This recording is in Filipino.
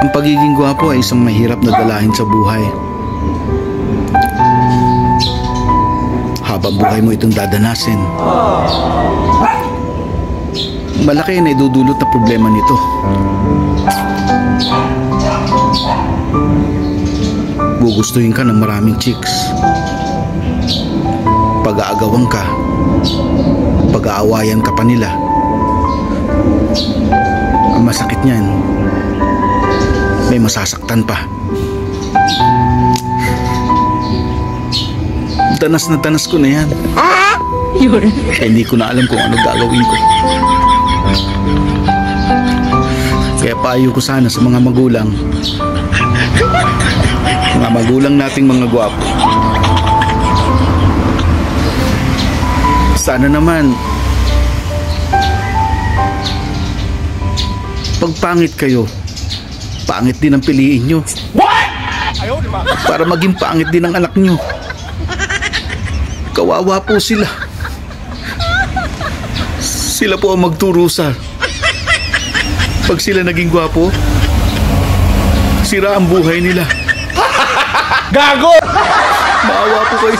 Ang pagiging gwapo ay isang mahirap na dalahin sa buhay. Habang buhay mo itong dadanasin, malaki na idudulot na problema nito. Gugustuhin ka ng maraming chicks. Pag-aagawan ka, pag-aawayan ka pa nila. Ang masakit niyan, may masasaktan pa. Tanas na tanas ko na yan. Kaya hindi ko na alam kung ano gagawin ko. Kaya payo ko sana sa mga magulang nating mga gwapo, sana naman pag pangit kayo, pangit din ang piliin nyo. Para maging pangit din ang anak nyo. Kawawa po sila. Sila po ang magturusa. Pag sila naging gwapo, sira ang buhay nila. Gago! Maawa po kayo.